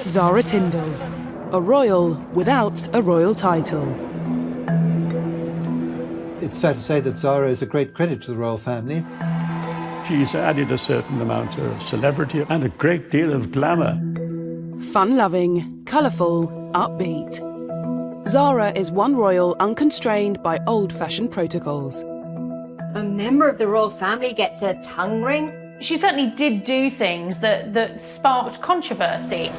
Zara Tyndall, a royal without a royal title. It's fair to say that Zara is a great credit to the royal family. She's added a certain amount of celebrity and a great deal of glamour. Fun-loving, colourful, upbeat. Zara is one royal unconstrained by old-fashioned protocols. A member of the royal family gets a tongue ring? She certainly did do things that sparked controversy.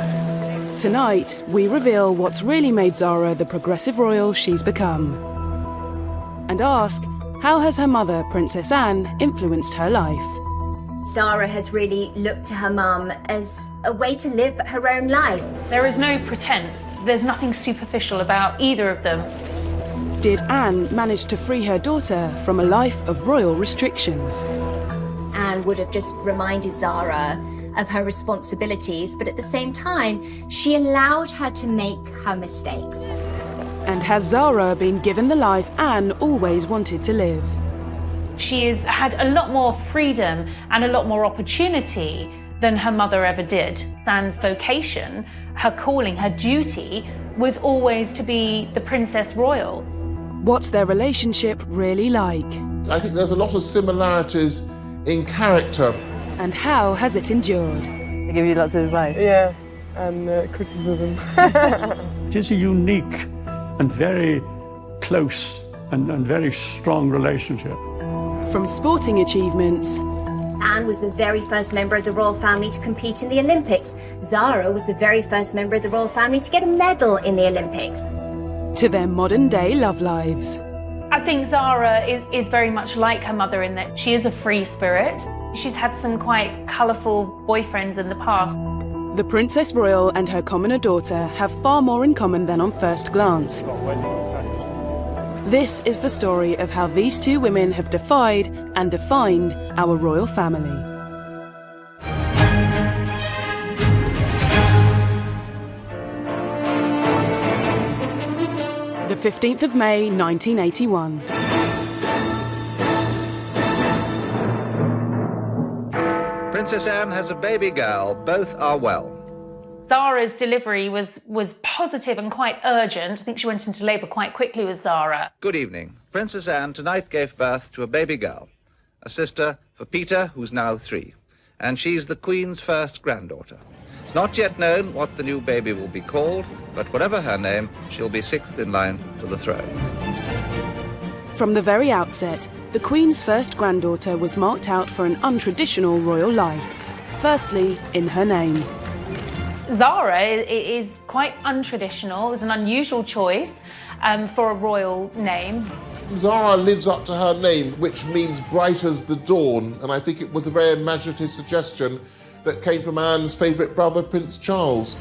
Tonight, we reveal what's really made Zara the progressive royal she's become. And ask, how has her mother, Princess Anne, influenced her life? Zara has really looked to her mum as a way to live her own life. There is no pretense. There's nothing superficial about either of them. Did Anne manage to free her daughter from a life of royal restrictions? Anne would have just reminded Zara of her responsibilities, but at the same time, she allowed her to make her mistakes. And has Zara been given the life Anne always wanted to live? She has had a lot more freedom and a lot more opportunity than her mother ever did. Anne's vocation, her calling, her duty was always to be the Princess Royal. What's their relationship really like? I think there's a lot of similarities in character. And how has it endured? They give you lots of advice. Yeah, and criticism. It is a unique and very close and very strong relationship. From sporting achievements... Anne was the very first member of the royal family to compete in the Olympics. Zara was the very first member of the royal family to get a medal in the Olympics. To their modern-day love lives. I think Zara is very much like her mother in that she is a free spirit. She's had some quite colourful boyfriends in the past. The Princess Royal and her commoner daughter have far more in common than on first glance. This is the story of how these two women have defied and defined our royal family. The 15th of May, 1981. Princess Anne has a baby girl. Both are well. Zara's delivery was positive and quite urgent. I think she went into labour quite quickly with Zara. Good evening. Princess Anne tonight gave birth to a baby girl, a sister for Peter, who's now 3. And she's the Queen's first granddaughter. It's not yet known what the new baby will be called, but whatever her name, she'll be 6th in line to the throne. From the very outset, the Queen's first granddaughter was marked out for an untraditional royal life. Firstly, in her name. Zara is quite untraditional. It was an unusual choice for a royal name. Zara lives up to her name, which means bright as the dawn, and I think it was a very imaginative suggestion that came from Anne's favourite brother, Prince Charles.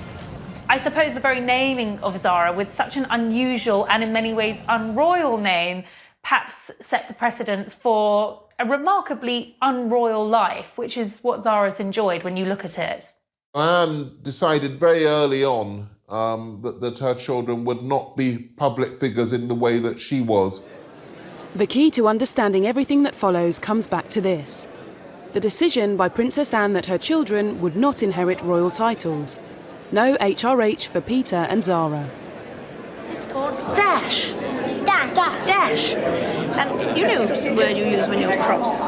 I suppose the very naming of Zara, with such an unusual and in many ways unroyal name, perhaps set the precedence for a remarkably unroyal life, which is what Zara's enjoyed when you look at it. Anne decided very early on that her children would not be public figures in the way that she was. The key to understanding everything that follows comes back to this. The decision by Princess Anne that her children would not inherit royal titles. No HRH for Peter and Zara. It's called dash. Dash. And you know the word you use when you're cross.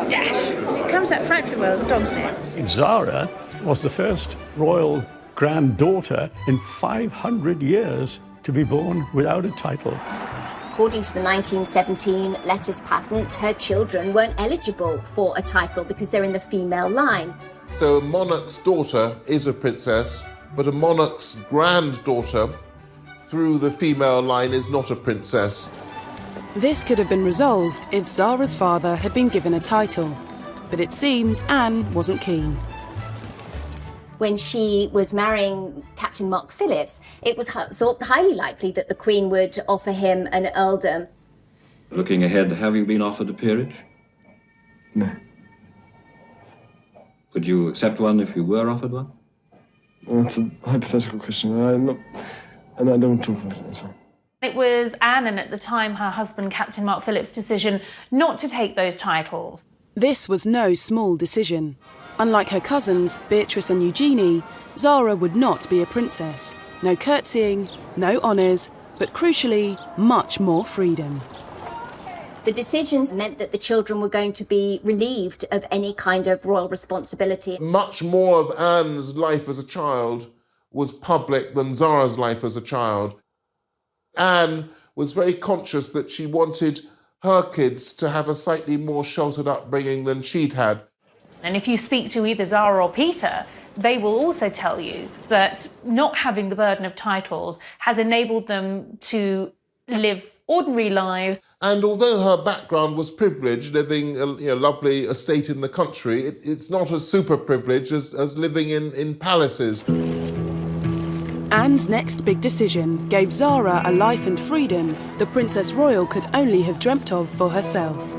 Dash. It comes out frightfully well as a dog's name. Zara was the first royal granddaughter in 500 years to be born without a title. According to the 1917 letters patent, her children weren't eligible for a title because they're in the female line. So a monarch's daughter is a princess, but a monarch's granddaughter through the female line is not a princess. This could have been resolved if Zara's father had been given a title, but it seems Anne wasn't keen. When she was marrying Captain Mark Phillips, it was thought highly likely that the Queen would offer him an earldom. Looking ahead, have you been offered a peerage? No. Would you accept one if you were offered one? That's a hypothetical question. I don't talk about it. Sorry. It was Anne and at the time her husband, Captain Mark Phillips' decision not to take those titles. This was no small decision. Unlike her cousins, Beatrice and Eugenie, Zara would not be a princess. No curtsying, no honours, but crucially, much more freedom. The decisions meant that the children were going to be relieved of any kind of royal responsibility. Much more of Anne's life as a child was public than Zara's life as a child. Anne was very conscious that she wanted her kids to have a slightly more sheltered upbringing than she'd had. And if you speak to either Zara or Peter, they will also tell you that not having the burden of titles has enabled them to live ordinary lives. And although her background was privileged, living a lovely estate in the country, it's not as super privileged as living in palaces. Anne's next big decision gave Zara a life and freedom the Princess Royal could only have dreamt of for herself.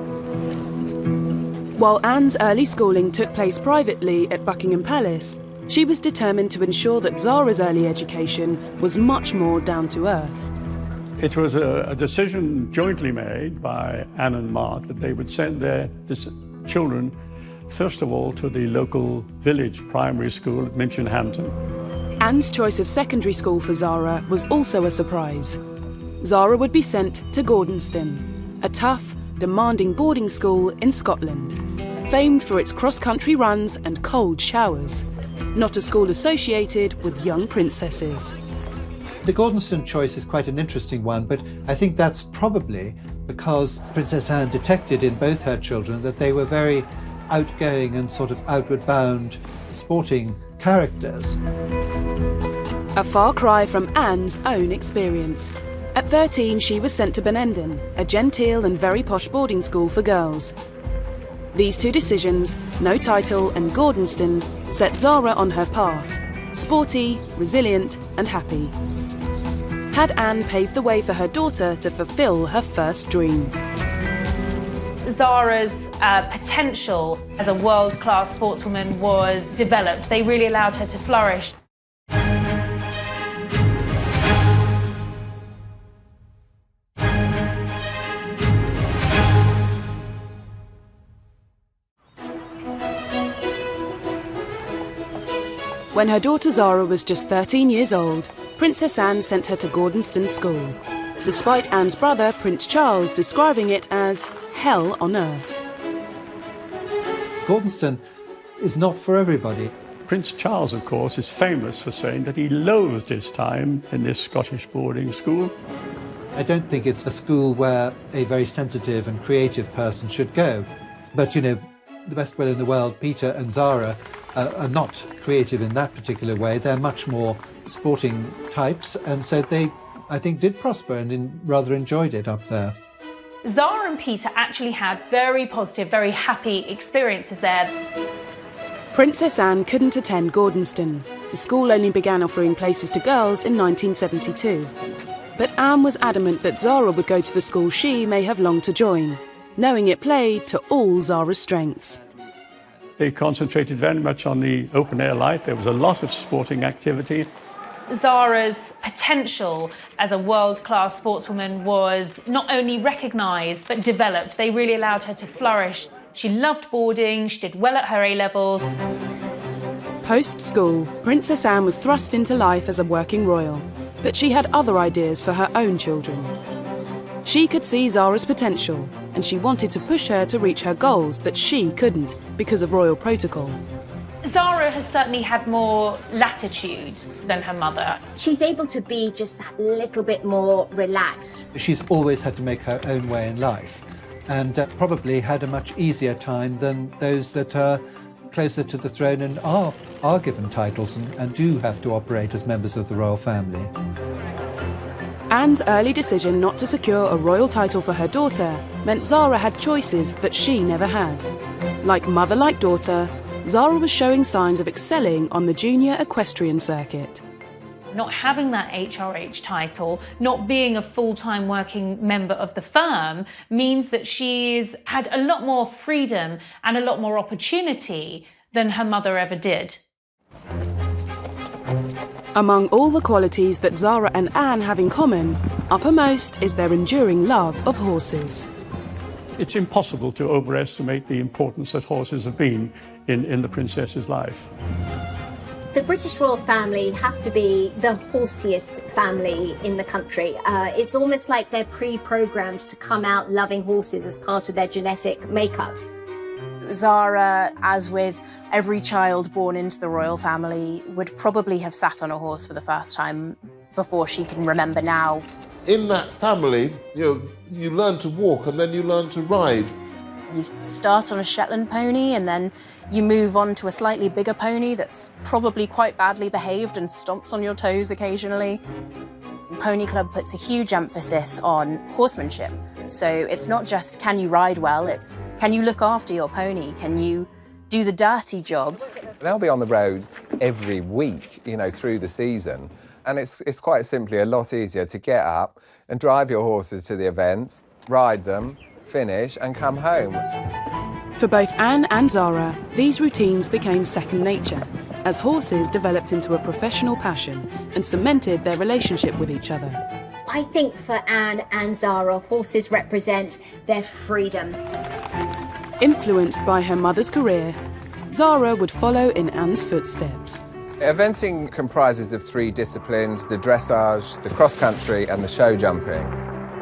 While Anne's early schooling took place privately at Buckingham Palace, she was determined to ensure that Zara's early education was much more down to earth. It was a decision jointly made by Anne and Mark that they would send their children, first of all, to the local village primary school at Minchinhampton. Anne's choice of secondary school for Zara was also a surprise. Zara would be sent to Gordonston, a tough, demanding boarding school in Scotland, famed for its cross-country runs and cold showers, not a school associated with young princesses. The Gordonston choice is quite an interesting one, but I think that's probably because Princess Anne detected in both her children that they were very outgoing and sort of outward-bound sporting characters. A far cry from Anne's own experience. At 13, she was sent to Benenden, a genteel and very posh boarding school for girls. These two decisions, no title and Gordonston, set Zara on her path, sporty, resilient and happy. Had Anne paved the way for her daughter to fulfil her first dream? Zara's potential as a world-class sportswoman was developed. They really allowed her to flourish. When her daughter Zara was just 13 years old, Princess Anne sent her to Gordonston School, despite Anne's brother, Prince Charles, describing it as hell on earth. Gordonston is not for everybody. Prince Charles, of course, is famous for saying that he loathed his time in this Scottish boarding school. I don't think it's a school where a very sensitive and creative person should go. But, the best will in the world, Peter and Zara, are not creative in that particular way. They're much more sporting types, and so they, I think, did prosper and rather enjoyed it up there. Zara and Peter actually had very positive, very happy experiences there. Princess Anne couldn't attend Gordonston. The school only began offering places to girls in 1972. But Anne was adamant that Zara would go to the school she may have longed to join, knowing it played to all Zara's strengths. They concentrated very much on the open-air life. There was a lot of sporting activity. Zara's potential as a world-class sportswoman was not only recognised but developed. They really allowed her to flourish. She loved boarding, she did well at her A-levels. Post-school, Princess Anne was thrust into life as a working royal, but she had other ideas for her own children. She could see Zara's potential, and she wanted to push her to reach her goals that she couldn't because of royal protocol. Zara has certainly had more latitude than her mother. She's able to be just that little bit more relaxed. She's always had to make her own way in life, and probably had a much easier time than those that are closer to the throne and are given titles and do have to operate as members of the royal family. Anne's early decision not to secure a royal title for her daughter meant Zara had choices that she never had. Like mother, like daughter, Zara was showing signs of excelling on the junior equestrian circuit. Not having that HRH title, not being a full-time working member of the firm, means that she's had a lot more freedom and a lot more opportunity than her mother ever did. Among all the qualities that Zara and Anne have in common, uppermost is their enduring love of horses. It's impossible to overestimate the importance that horses have been in the princess's life. The British royal family have to be the horseiest family in the country. It's almost like they're pre-programmed to come out loving horses as part of their genetic makeup. Zara, as with every child born into the royal family, would probably have sat on a horse for the first time before she can remember now. In that family, you learn to walk and then you learn to ride. You start on a Shetland pony and then you move on to a slightly bigger pony that's probably quite badly behaved and stomps on your toes occasionally. Pony Club puts a huge emphasis on horsemanship. So it's not just can you ride well, it's can you look after your pony, can you do the dirty jobs. They'll be on the road every week, through the season. And it's quite simply a lot easier to get up and drive your horses to the events, ride them, finish and come home. For both Anne and Zara, these routines became second nature as horses developed into a professional passion and cemented their relationship with each other. I think for Anne and Zara, horses represent their freedom. Influenced by her mother's career, Zara would follow in Anne's footsteps. Eventing comprises of 3 disciplines: the dressage, the cross-country and the show jumping.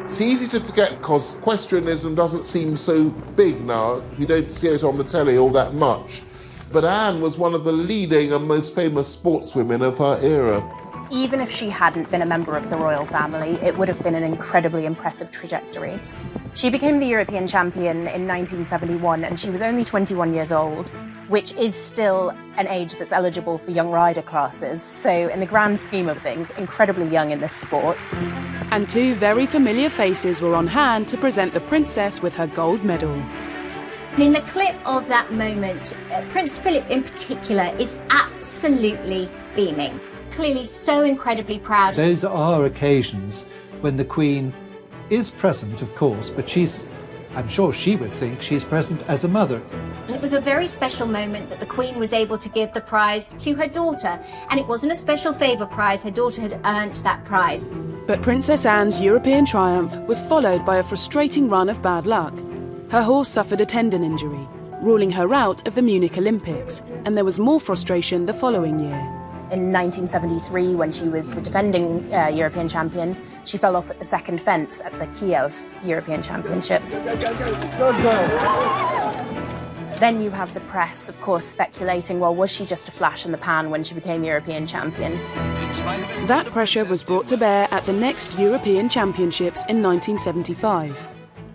It's easy to forget because equestrianism doesn't seem so big now. You don't see it on the telly all that much. But Anne was one of the leading and most famous sportswomen of her era. Even if she hadn't been a member of the royal family, it would have been an incredibly impressive trajectory. She became the European champion in 1971 and she was only 21 years old, which is still an age that's eligible for young rider classes. So in the grand scheme of things, incredibly young in this sport. And 2 very familiar faces were on hand to present the princess with her gold medal. In the clip of that moment, Prince Philip in particular is absolutely beaming. Clearly so incredibly proud. Those are occasions when the Queen is present, of course, but I'm sure she would think she's present as a mother. And it was a very special moment that the Queen was able to give the prize to her daughter. And it wasn't a special favour prize, her daughter had earned that prize. But Princess Anne's European triumph was followed by a frustrating run of bad luck. Her horse suffered a tendon injury, ruling her out of the Munich Olympics, and there was more frustration the following year. In 1973, when she was the defending European champion, she fell off at the second fence at the Kiev European Championships. Then you have the press, of course, speculating, well, was she just a flash in the pan when she became European champion? That pressure was brought to bear at the next European Championships in 1975.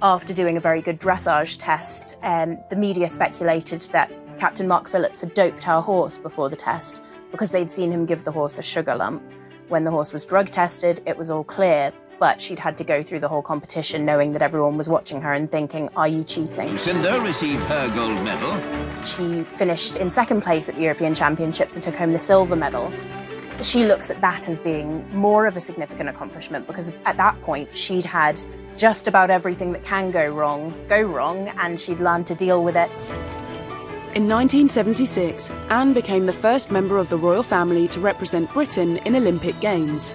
After doing a very good dressage test, the media speculated that Captain Mark Phillips had doped her horse before the test because they'd seen him give the horse a sugar lump. When the horse was drug tested, it was all clear, but she'd had to go through the whole competition knowing that everyone was watching her and thinking, are you cheating? Lucinda received her gold medal. She finished in second place at the European Championships and took home the silver medal. She looks at that as being more of a significant accomplishment because at that point she'd had just about everything that can go wrong, and she'd learned to deal with it. In 1976, Anne became the first member of the royal family to represent Britain in Olympic Games.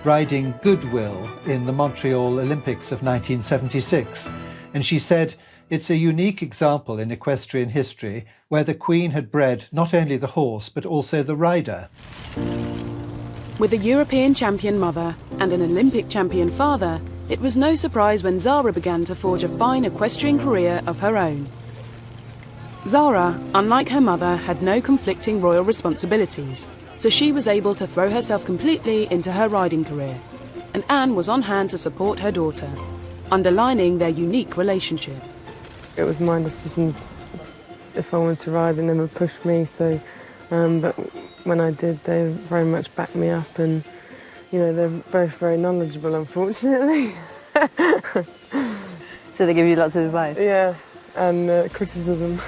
Riding Goodwill in the Montreal Olympics of 1976, and she said, "It's a unique example in equestrian history where the Queen had bred not only the horse but also the rider." With a European champion mother and an Olympic champion father, it was no surprise when Zara began to forge a fine equestrian career of her own. Zara, unlike her mother, had no conflicting royal responsibilities, so she was able to throw herself completely into her riding career, and Anne was on hand to support her daughter, underlining their unique relationship. It was my decision if I wanted to ride, and never pushed me, so but when I did, they very much backed me up, and they're both very knowledgeable, unfortunately. So they give you lots of advice? Yeah, and criticism.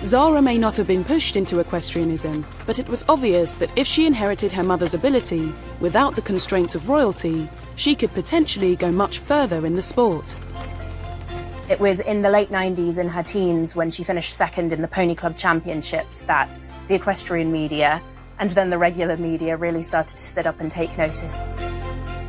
Zara may not have been pushed into equestrianism, but it was obvious that if she inherited her mother's ability, without the constraints of royalty, she could potentially go much further in the sport. It was in the late 90s, in her teens, when she finished second in the Pony Club Championships, that the equestrian media and then the regular media really started to sit up and take notice.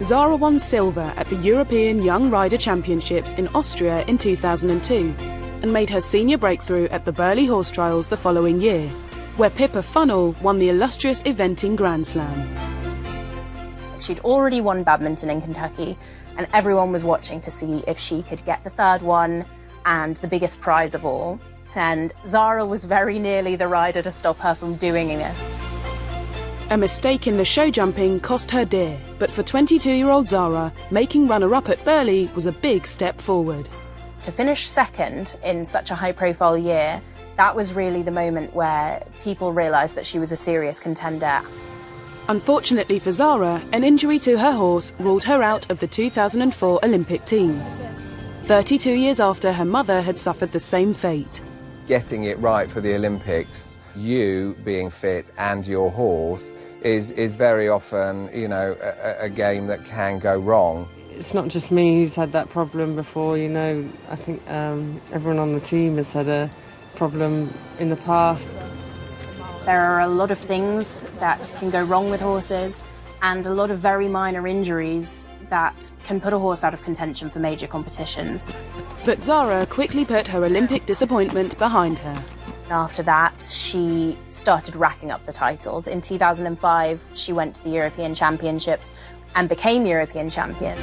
Zara won silver at the European Young Rider Championships in Austria in 2002. and made her senior breakthrough at the Burghley Horse Trials the following year, where Pippa Funnell won the illustrious eventing Grand Slam. She'd already won badminton in Kentucky, and everyone was watching to see if she could get the third one and the biggest prize of all. And Zara was very nearly the rider to stop her from doing this. A mistake in the show jumping cost her dear, but for 22-year-old Zara, making runner-up at Burghley was a big step forward. To finish second in such a high-profile year, that was really the moment where people realised that she was a serious contender. Unfortunately for Zara, an injury to her horse ruled her out of the 2004 Olympic team. 32 years after her mother had suffered the same fate. Getting it right for the Olympics, you being fit and your horse is very often, you know, a game that can go wrong. It's not just me who's had that problem before, you know. I think everyone on the team has had a problem in the past. There are a lot of things that can go wrong with horses and a lot of very minor injuries that can put a horse out of contention for major competitions. But Zara quickly put her Olympic disappointment behind her. After that, she started racking up the titles. In 2005, she went to the European Championships and became European champion.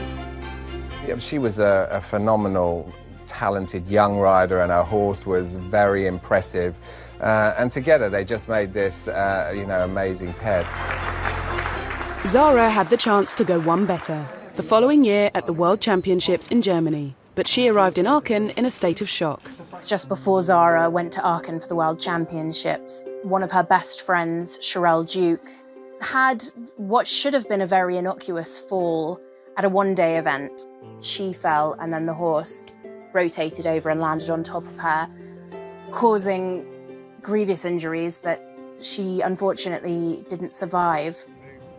Yeah, she was a phenomenal, talented young rider, and her horse was very impressive. And together they just made this, you know, amazing pair. Zara had the chance to go one better, the following year at the World Championships in Germany, but she arrived in Aachen in a state of shock. Just before Zara went to Aachen for the World Championships, one of her best friends, Sherelle Duke, had what should have been a very innocuous fall at a one-day event. She fell and then the horse rotated over and landed on top of her, causing grievous injuries that she unfortunately didn't survive.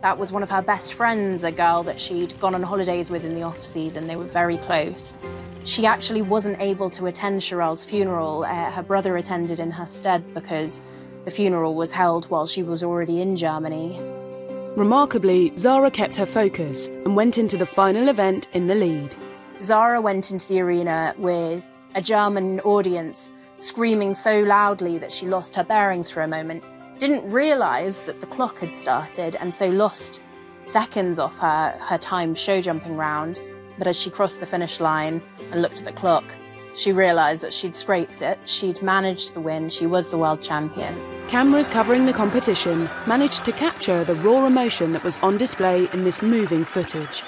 That was one of her best friends, a girl that she'd gone on holidays with in the off-season. They were very close. She actually wasn't able to attend Sherelle's funeral. Her brother attended in her stead because the funeral was held while she was already in Germany. Remarkably, Zara kept her focus and went into the final event in the lead. Zara went into the arena with a German audience screaming so loudly that she lost her bearings for a moment, didn't realise that the clock had started and so lost seconds off her timed show jumping round. But as she crossed the finish line and looked at the clock, she realised that she'd scraped it, she'd managed the win, she was the world champion. Cameras covering the competition managed to capture the raw emotion that was on display in this moving footage.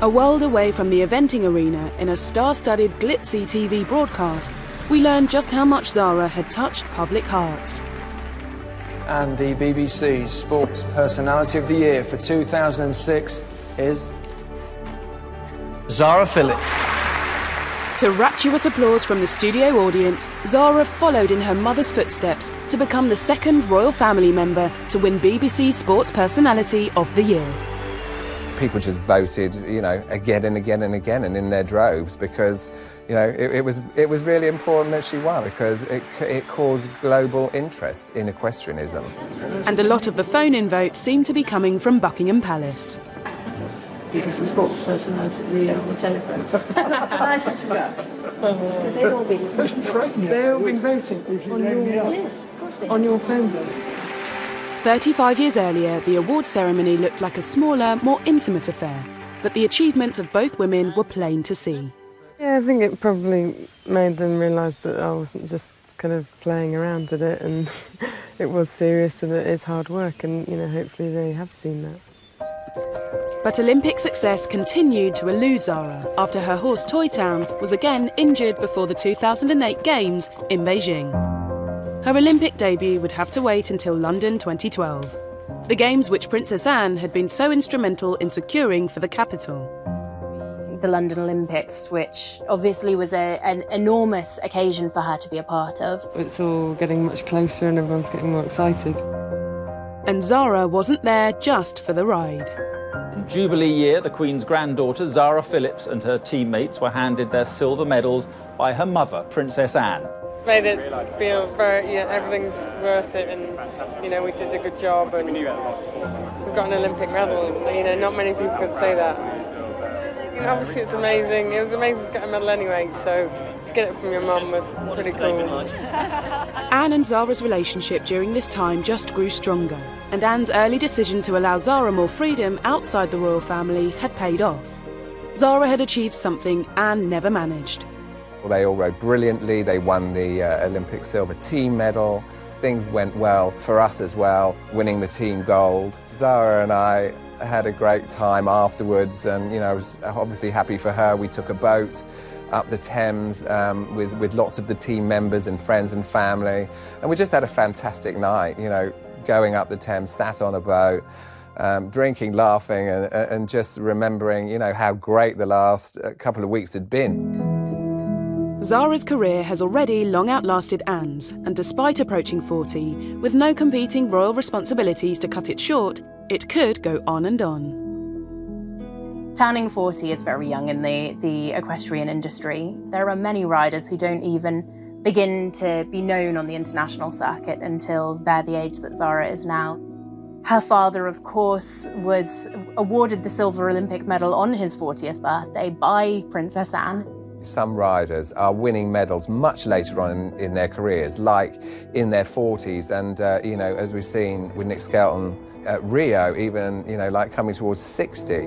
A world away from the eventing arena, in a star-studded glitzy TV broadcast, we learned just how much Zara had touched public hearts. And the BBC Sports Personality of the Year for 2006 is Zara Phillips. To rapturous applause from the studio audience, Zara followed in her mother's footsteps to become the second royal family member to win BBC Sports Personality of the Year. People just voted, you know, again and again and again, and in their droves, because, you know, it was really important that she won, because it caused global interest in equestrianism. And a lot of the phone-in votes seem to be coming from Buckingham Palace. BBC Sports Personality of the Year on the telephone. They've all been voting on your phone. 35 years earlier, the award ceremony looked like a smaller, more intimate affair, but the achievements of both women were plain to see. Yeah, I think it probably made them realise that I wasn't just kind of playing around at it, and it was serious and it is hard work, and, you know, hopefully they have seen that. But Olympic success continued to elude Zara after her horse Toy Town was again injured before the 2008 Games in Beijing. Her Olympic debut would have to wait until London 2012, the Games which Princess Anne had been so instrumental in securing for the capital. The London Olympics, which obviously was an enormous occasion for her to be a part of. It's all getting much closer and everyone's getting more excited. And Zara wasn't there just for the ride. Jubilee year, the Queen's granddaughter, Zara Phillips, and her teammates were handed their silver medals by her mother, Princess Anne. Made it feel very, everything's worth it, and, you know, we did a good job, and we got an Olympic medal. You know, not many people could say that. Obviously it's amazing. It was amazing to get a medal anyway, so to get it from your mum was pretty cool. Anne and Zara's relationship during this time just grew stronger, and Anne's early decision to allow Zara more freedom outside the royal family had paid off. Zara had achieved something Anne never managed. Well, they all rode brilliantly. They won the Olympic silver team medal. Things went well for us as well, winning the team gold. Zara and I had a great time afterwards, and I was obviously happy for her. We took a boat up the Thames with lots of the team members and friends and family, and we just had a fantastic night, going up the Thames, sat on a boat, drinking, laughing, and just remembering, how great the last couple of weeks had been. Zara's career has already long outlasted Anne's, and despite approaching 40, with no competing royal responsibilities to cut it short, it could go on and on. Turning 40 is very young in the equestrian industry. There are many riders who don't even begin to be known on the international circuit until they're the age that Zara is now. Her father, of course, was awarded the silver Olympic medal on his 40th birthday by Princess Anne. Some riders are winning medals much later on in their careers, like in their 40s, and as we've seen with Nick Skelton at Rio, even like coming towards 60.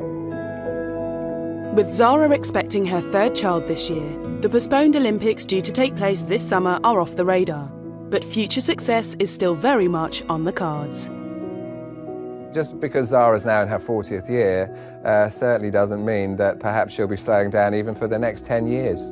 With Zara expecting her third child this year, the postponed Olympics due to take place this summer are off the radar, but future success is still very much on the cards. Just because Zara's now in her 40th year certainly doesn't mean that perhaps she'll be slowing down even for the next 10 years.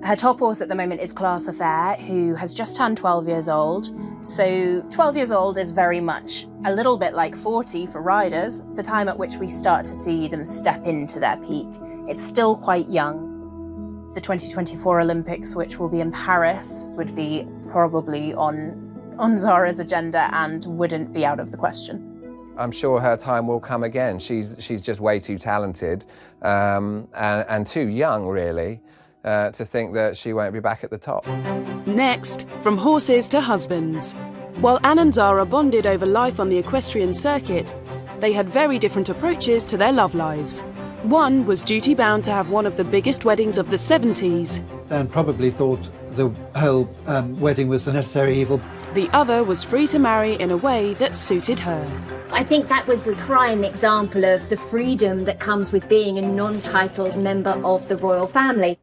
Her top horse at the moment is Class Affair, who has just turned 12 years old. So 12 years old is very much a little bit like 40 for riders, the time at which we start to see them step into their peak. It's still quite young. The 2024 Olympics, which will be in Paris, would be probably on Zara's agenda and wouldn't be out of the question. I'm sure her time will come again. She's just way too talented and too young, really, to think that she won't be back at the top. Next, from horses to husbands. While Anne and Zara bonded over life on the equestrian circuit, they had very different approaches to their love lives. One was duty-bound to have one of the biggest weddings of the 70s. And probably thought the whole wedding was a necessary evil. The other was free to marry in a way that suited her. I think that was a prime example of the freedom that comes with being a non-titled member of the royal family.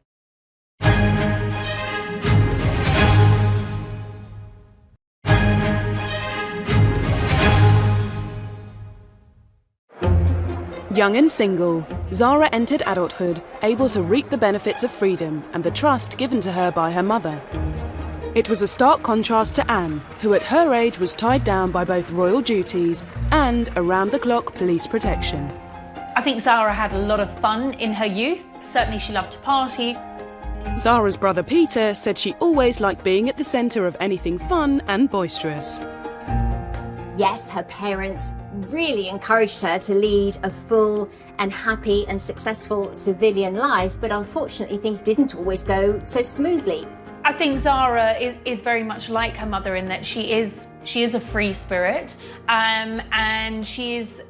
Young and single, Zara entered adulthood, able to reap the benefits of freedom and the trust given to her by her mother. It was a stark contrast to Anne, who at her age was tied down by both royal duties and around-the-clock police protection. I think Zara had a lot of fun in her youth. Certainly she loved to party. Zara's brother Peter said she always liked being at the centre of anything fun and boisterous. Yes, her parents really encouraged her to lead a full and happy and successful civilian life, but unfortunately things didn't always go so smoothly. I think Zara is very much like her mother in that she is a free spirit, and she's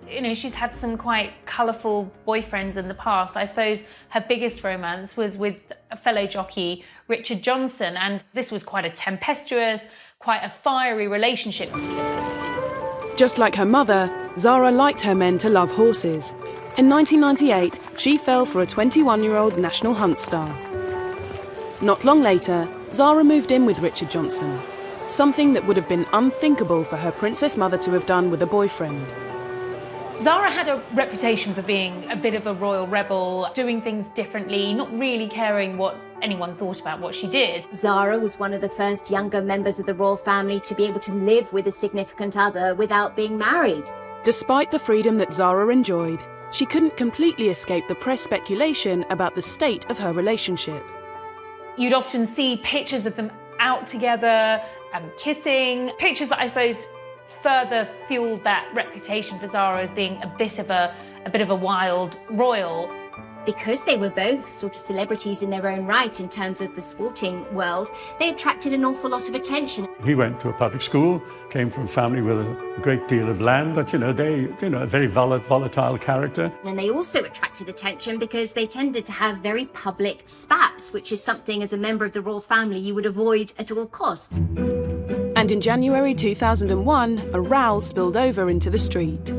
had some quite colourful boyfriends in the past. I suppose her biggest romance was with a fellow jockey, Richard Johnson, and this was quite a tempestuous, quite a fiery relationship. Just like her mother, Zara liked her men to love horses. In 1998, she fell for a 21-year-old National Hunt star. Not long later, Zara moved in with Richard Johnson, something that would have been unthinkable for her princess mother to have done with a boyfriend. Zara had a reputation for being a bit of a royal rebel, doing things differently, not really caring what anyone thought about what she did. Zara was one of the first younger members of the royal family to be able to live with a significant other without being married. Despite the freedom that Zara enjoyed, she couldn't completely escape the press speculation about the state of her relationship. You'd often see pictures of them out together, kissing, pictures that I suppose further fueled that reputation for Zara as being a bit of a wild royal. Because they were both sort of celebrities in their own right in terms of the sporting world, they attracted an awful lot of attention. He went to a public school, came from a family with a great deal of land, but, a very volatile character. And they also attracted attention because they tended to have very public spats, which is something as a member of the royal family you would avoid at all costs. And in January 2001, a row spilled over into the street.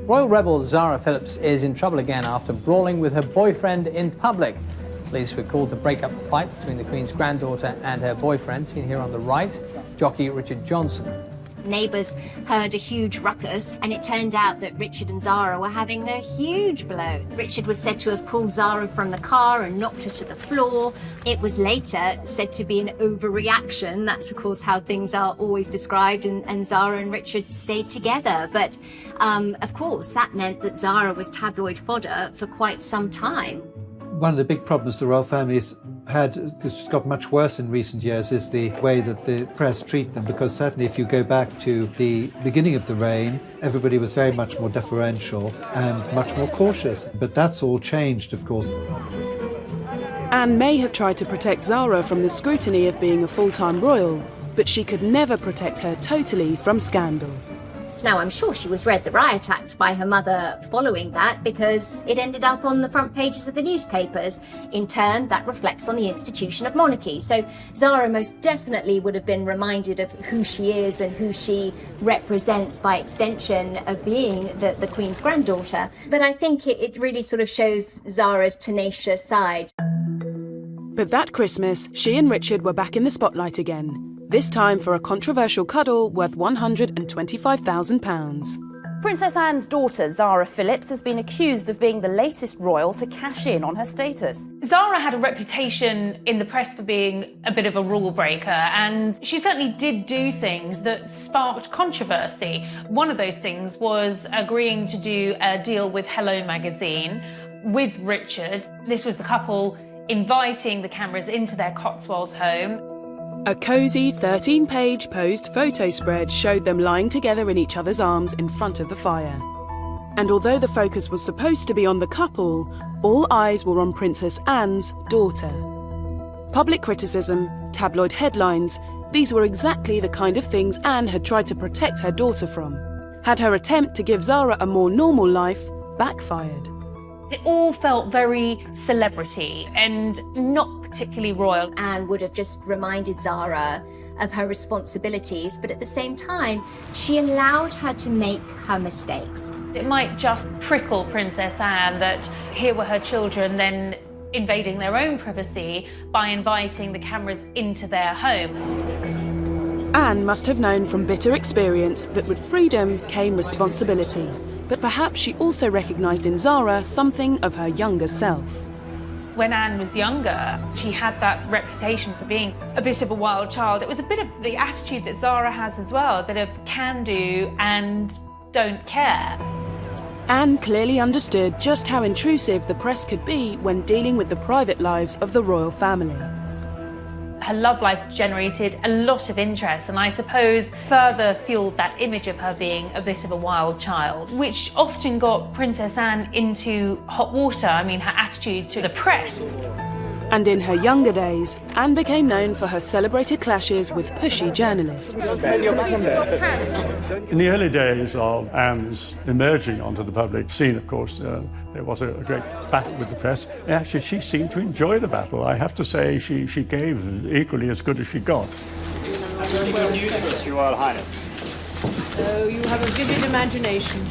Royal rebel Zara Phillips is in trouble again after brawling with her boyfriend in public. Police were called to break up the fight between the Queen's granddaughter and her boyfriend, seen here on the right, jockey Richard Johnson. Neighbours heard a huge ruckus, and it turned out that Richard and Zara were having a huge blow. Richard was said to have pulled Zara from the car and knocked her to the floor. It was later said to be an overreaction. That's, of course, how things are always described, and Zara and Richard stayed together. But, of course, that meant that Zara was tabloid fodder for quite some time. One of the big problems the royal families had, which got much worse in recent years, is the way that the press treat them, because certainly if you go back to the beginning of the reign, everybody was very much more deferential and much more cautious. But that's all changed, of course. Anne may have tried to protect Zara from the scrutiny of being a full-time royal, but she could never protect her totally from scandal. Now, I'm sure she was read the Riot Act by her mother following that, because it ended up on the front pages of the newspapers. In turn, that reflects on the institution of monarchy. So Zara most definitely would have been reminded of who she is and who she represents by extension of being the Queen's granddaughter. But I think it really sort of shows Zara's tenacious side. But that Christmas, she and Richard were back in the spotlight again. This time for a controversial cuddle worth £125,000. Princess Anne's daughter, Zara Phillips, has been accused of being the latest royal to cash in on her status. Zara had a reputation in the press for being a bit of a rule breaker, and she certainly did do things that sparked controversy. One of those things was agreeing to do a deal with Hello magazine with Richard. This was the couple inviting the cameras into their Cotswold home. A cosy 13-page posed photo spread showed them lying together in each other's arms in front of the fire. And although the focus was supposed to be on the couple, all eyes were on Princess Anne's daughter. Public criticism, tabloid headlines, these were exactly the kind of things Anne had tried to protect her daughter from. Had her attempt to give Zara a more normal life backfired? It all felt very celebrity and not particularly royal. Anne would have just reminded Zara of her responsibilities, but at the same time, she allowed her to make her mistakes. It might just prickle Princess Anne that here were her children then invading their own privacy by inviting the cameras into their home. Anne must have known from bitter experience that with freedom came responsibility. But perhaps she also recognised in Zara something of her younger self. When Anne was younger, she had that reputation for being a bit of a wild child. It was a bit of the attitude that Zara has as well, a bit of can do and don't care. Anne clearly understood just how intrusive the press could be when dealing with the private lives of the royal family. Her love life generated a lot of interest, and I suppose further fueled that image of her being a bit of a wild child, which often got Princess Anne into hot water. I mean, her attitude to the press. And in her younger days, Anne became known for her celebrated clashes with pushy journalists. In the early days of Anne's emerging onto the public scene, of course, there was a great battle with the press. Actually, she seemed to enjoy the battle. I have to say she gave equally as good as she got. Good news for us, Your Royal Highness. So you have a vivid imagination.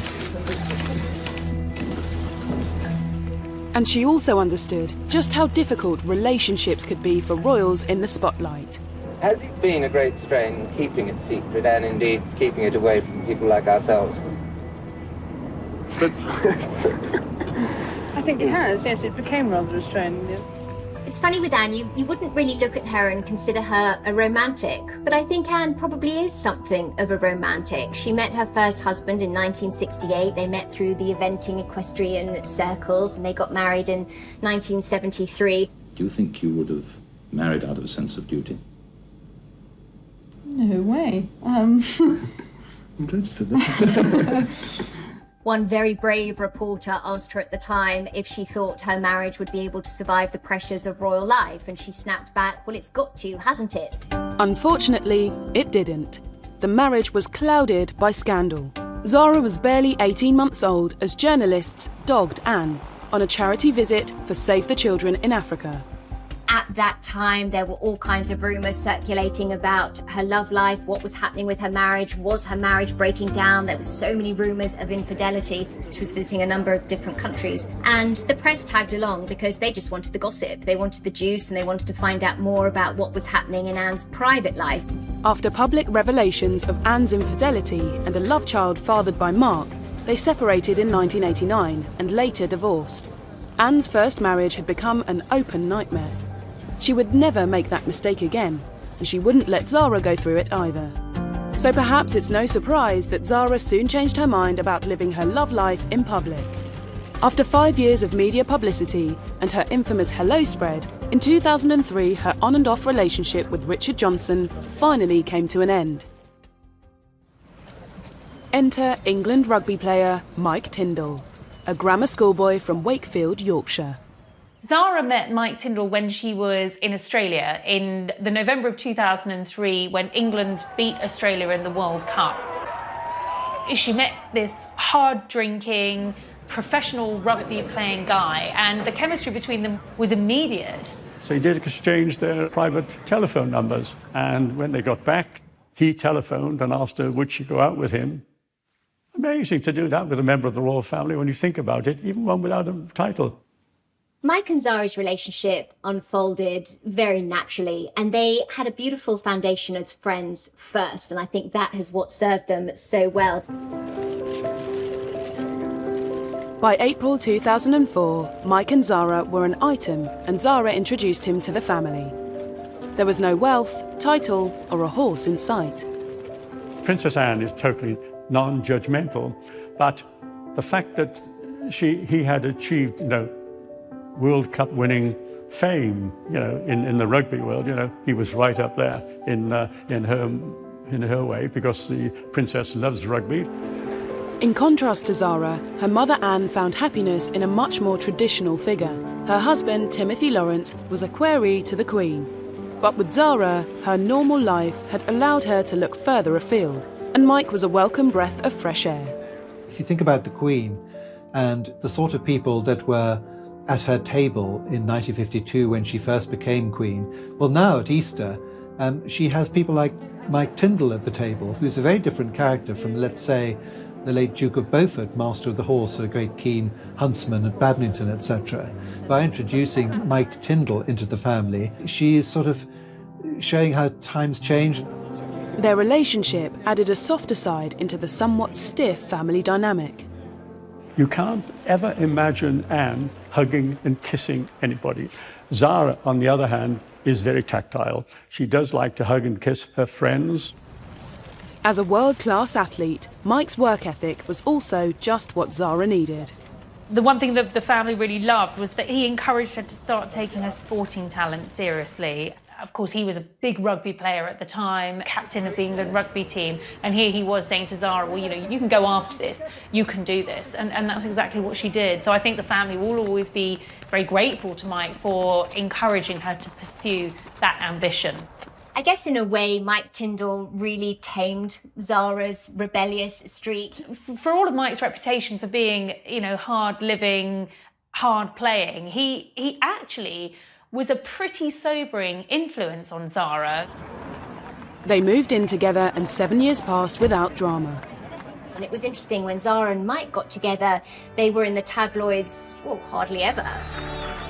And she also understood just how difficult relationships could be for royals in the spotlight. Has it been a great strain keeping it secret and indeed keeping it away from people like ourselves? I think it has, yes, it became rather a strain. Yeah. It's funny with Anne, you wouldn't really look at her and consider her a romantic, but I think Anne probably is something of a romantic. She met her first husband in 1968. They met through the eventing equestrian circles, and they got married in 1973. Do you think you would have married out of a sense of duty? No way. I'm glad you said that. One very brave reporter asked her at the time if she thought her marriage would be able to survive the pressures of royal life, and she snapped back, well, it's got to, hasn't it? Unfortunately, it didn't. the marriage was clouded by scandal. Zara was barely 18 months old as journalists dogged Anne on a charity visit for Save the Children in Africa. At that time, there were all kinds of rumours circulating about her love life, what was happening with her marriage, was her marriage breaking down? There were so many rumours of infidelity. She was visiting a number of different countries. And the press tagged along because they just wanted the gossip. They wanted the juice and they wanted to find out more about what was happening in Anne's private life. After public revelations of Anne's infidelity and a love child fathered by Mark, they separated in 1989 and later divorced. Anne's first marriage had become an open nightmare. She would never make that mistake again, and she wouldn't let Zara go through it either. So perhaps it's no surprise that Zara soon changed her mind about living her love life in public. After 5 years of media publicity and her infamous hello spread, in 2003 her on and off relationship with Richard Johnson finally came to an end. Enter England rugby player Mike Tindall, a grammar schoolboy from Wakefield, Yorkshire. Zara met Mike Tindall when she was in Australia in the November of 2003 when England beat Australia in the World Cup. She met this hard-drinking, professional rugby-playing guy, and the chemistry between them was immediate. So they did exchange their private telephone numbers, and when they got back, he telephoned and asked her would she go out with him. Amazing to do that with a member of the royal family when you think about it, even one without a title. Mike and Zara's relationship unfolded very naturally, and they had a beautiful foundation as friends first, and I think that is what served them so well. By April 2004, Mike and Zara were an item, and Zara introduced him to the family. There was no wealth, title, or a horse in sight. Princess Anne is totally non-judgmental, but the fact that he had achieved, World Cup winning fame, in the rugby world, he was right up there in her way because the princess loves rugby. In contrast to Zara, her mother Anne found happiness in a much more traditional figure. Her husband, Timothy Lawrence, was a query to the Queen. But with Zara, her normal life had allowed her to look further afield, and Mike was a welcome breath of fresh air. If you think about the Queen and the sort of people that were at her table in 1952 when she first became Queen, well, now at Easter, she has people like Mike Tindall at the table, who's a very different character from, let's say, the late Duke of Beaufort, Master of the Horse, a great keen huntsman at badminton, etc. By introducing Mike Tindall into the family, she is sort of showing how times change. Their relationship added a softer side into the somewhat stiff family dynamic. You can't ever imagine Anne hugging and kissing anybody. Zara, on the other hand, is very tactile. She does like to hug and kiss her friends. As a world-class athlete, Mike's work ethic was also just what Zara needed. The one thing that the family really loved was that he encouraged her to start taking her sporting talent seriously. Of course, he was a big rugby player at the time, captain of the England rugby team, and here he was saying to Zara, well, you can go after this, you can do this, and that's exactly what she did. So I think the family will always be very grateful to Mike for encouraging her to pursue that ambition. I guess in a way, Mike Tindall really tamed Zara's rebellious streak. For all of Mike's reputation for being, hard-living, hard-playing, he actually was a pretty sobering influence on Zara. They moved in together and 7 years passed without drama. And it was interesting, when Zara and Mike got together, they were in the tabloids, hardly ever.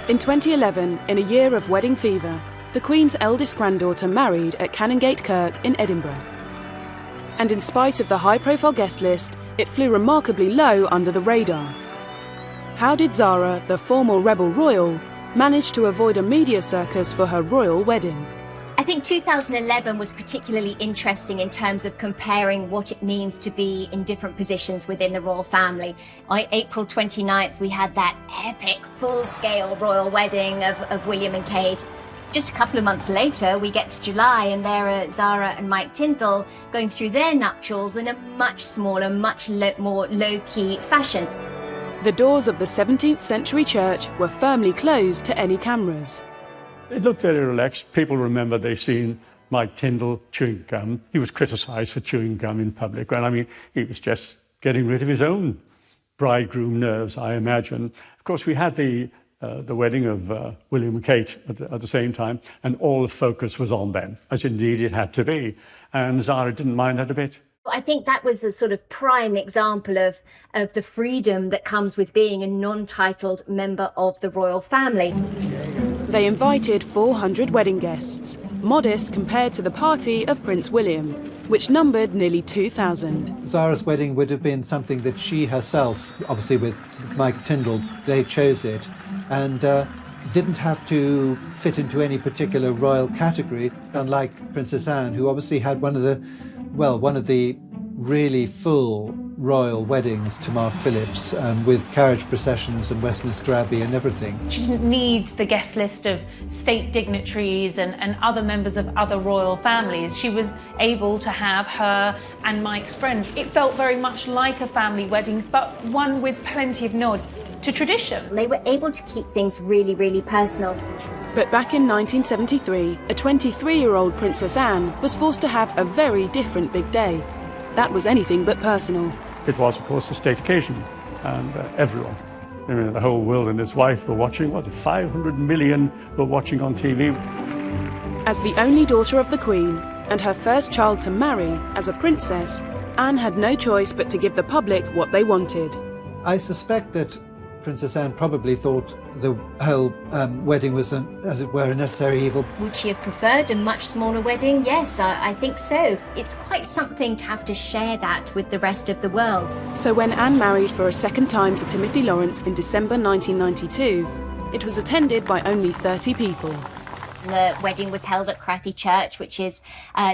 In 2011, in a year of wedding fever, the Queen's eldest granddaughter married at Canongate Kirk in Edinburgh. And in spite of the high-profile guest list, it flew remarkably low under the radar. How did Zara, the former rebel royal, manage to avoid a media circus for her royal wedding? I think 2011 was particularly interesting in terms of comparing what it means to be in different positions within the royal family. On April 29th, we had that epic, full-scale royal wedding of William and Kate. Just a couple of months later, we get to July, and there are Zara and Mike Tindall going through their nuptials in a much smaller, much more low-key fashion. The doors of the 17th century church were firmly closed to any cameras. It looked very relaxed. People remember they've seen Mike Tyndall chewing gum. He was criticised for chewing gum in public. Well, I mean, he was just getting rid of his own bridegroom nerves, I imagine. Of course, we had the wedding of William and Kate at the same time, and all the focus was on them, as indeed it had to be. And Zara didn't mind that a bit. I think that was a sort of prime example of the freedom that comes with being a non-titled member of the royal family. They invited 400 wedding guests, modest compared to the party of Prince William, which numbered nearly 2,000. Zara's wedding would have been something that she herself, obviously with Mike Tyndall, they chose it, and didn't have to fit into any particular royal category, unlike Princess Anne, who obviously had one of the really full royal weddings to Mark Phillips, with carriage processions and Westminster Abbey and everything. She didn't need the guest list of state dignitaries and other members of other royal families. She was able to have her and Mike's friends. It felt very much like a family wedding, but one with plenty of nods to tradition. They were able to keep things really, really personal. But back in 1973, a 23-year-old Princess Anne was forced to have a very different big day. That was anything but personal. It was, of course, a state occasion, and everyone, the whole world and his wife were watching. 500 million were watching on TV. As the only daughter of the Queen, and her first child to marry as a princess, Anne had no choice but to give the public what they wanted. I suspect that Princess Anne probably thought the whole wedding was, as it were, a necessary evil. Would she have preferred a much smaller wedding? Yes, I think so. It's quite something to have to share that with the rest of the world. So when Anne married for a second time to Timothy Lawrence in December 1992, it was attended by only 30 people. The wedding was held at Crathy Church, which is